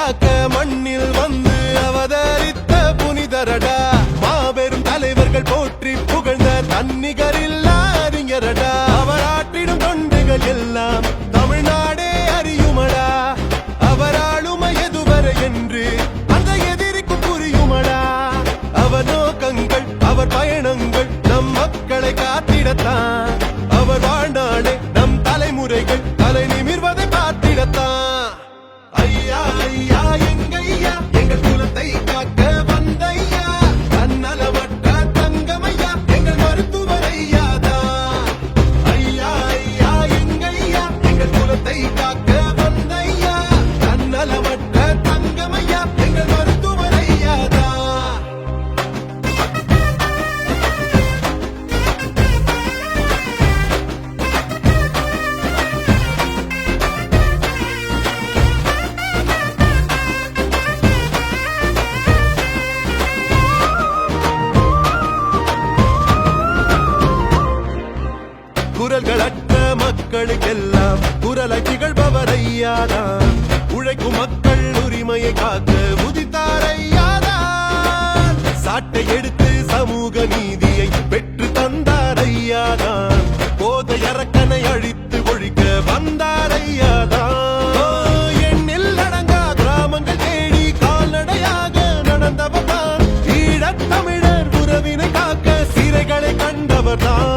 காக்க மண்ணில் வந்து அவதரித்த புனிதரடா மாபெரும் தலைவர்கள் போற்றி புகழ்ந்த தன்னிகரில்லா அறிஞரடா அவர் ஆற்றிடும் தொண்டுகள் எல்லாம் தமிழ்நாடே அறியுமடா அவர் ஆளுமை எதுவரை என்று அந்த எதிரிக்கு புரியுமடா அவர் நோக்கங்கள் அவர் பயணங்கள் நம் மக்களை காத்திடத்தான் அவர் வாழ்நாளே நம் தலைமுறைகள் தலை நிமிர்வதை பார்த்திடத்தான் ஐயா ஐயா எங்கையா எங்கள் குலத்தை காக்க வந்தையா தன்னலமற்ற தங்கமையா எங்கள் மருத்துவர் ஐயாதான் ஐயா ஐயா எங்கையா எங்கள் குலத்தை காக்க வந்தையா தன்னலமற்ற தங்கமையா எங்கள் மருத்துவர் ஐயாதான் குரல்களற்ற மக்களுக்கெல்லாம் குரலை திகழ்பவர் ஐயாதான் உழைக்கும் மக்கள் உரிமையை காக்க உதித்தார் ஐயாதான் சாட்டை எடுத்து சமூக நீதியை பெற்று தந்தார் ஐயாதான் போதை அரக்கனை அழித்து ஒழிக்க வந்தார் ஐயாதான் எண்ணில் அடங்கா கிராமங்கள் தேடி கால்நடையாக நடந்தவர் தான் ஈழத் தமிழர் உறவினை காக்க சிறைகளை கண்டவர் தான்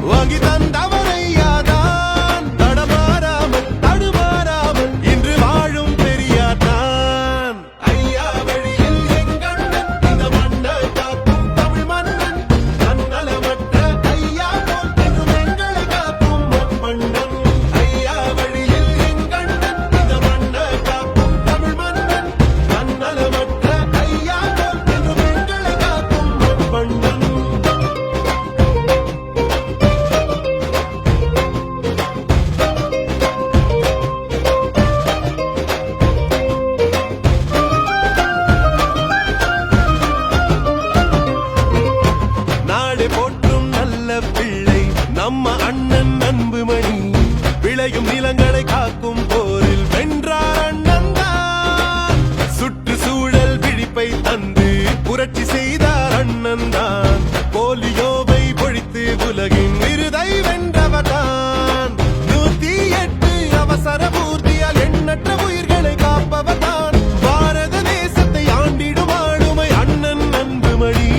வாங்கி தந்தவர் ஐயாதான் தடமாறாமல் தடுமாறாமல் இன்று வாழும் பெரியார்தான் ஐயா வழியில் எங்கண்ணன் இந்த மண்ணை காக்கும் தமிழ் மன்னன் தன்னலமற்ற ஐயா போல் என்றும் எங்களை காக்கும் மண்மன்னன் ஐயா வழியில் எங்கண்ணன் இந்த மண்ணை காக்கும் தமிழ் மன்னன் தன்னலமற்ற ஐயா போல் என்றும் எங்களை காக்கும் மண்மன்னன் போற்றும் நல்ல பிள்ளை நம்ம அண்ணன் அன்புமணி விளையும் நிலங்களை காக்கும் போரில் வென்றார் அண்ணன் தான் சுற்றுச்சூழல் விழிப்பை தந்து புரட்சி செய்தார் அண்ணன் தான் போலியோவை பொழித்து உலகின் விருதை வென்றவர் தான் 108 அவசர பூர்த்தியால் எண்ணற்ற உயிர்களை காப்பவர் தான் பாரத தேசத்தை ஆண்டிடும் ஆளுமை அண்ணன் அன்புமணி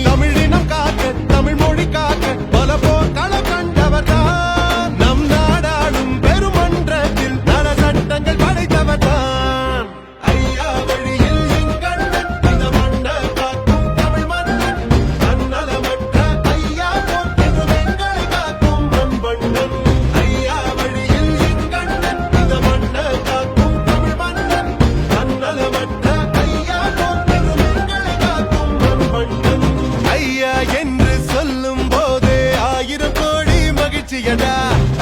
தமிழ் மொழி காக்க பல போர்க்களம் கண்டவர் தான் நம் நாடாளும் பெருமன்றத்தில் நல சட்டங்கள் படைத்தவர் தான் ஐயா வழியில் எங்கண்ணன் இந்த மண்ணை காக்கும் தமிழ் மன்னன் தன்னலமற்ற ஐயா போல் என்றும் எங்களை காக்கும் மண்மன்னன் ஐயா வழியில் எங்கண்ணன் இந்த மண்ணை காக்கும் தமிழ் மன்னன் தன்னலமற்ற ஐயா போல் என்றும் எங்களை காக்கும் மண்மன்னன் ஐயா என்று சொல்லும் போதே 1000 கோடி மகிழ்ச்சியடா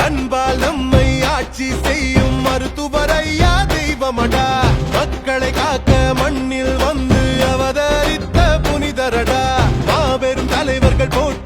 அன்பால் நம்மை ஆட்சி செய்யும் மருத்துவர் ஐயா தெய்வமடா மக்களை காக்க மண்ணில் வந்து அவதரித்த புனிதரடா மாபெரும் தலைவர்கள் போற்றி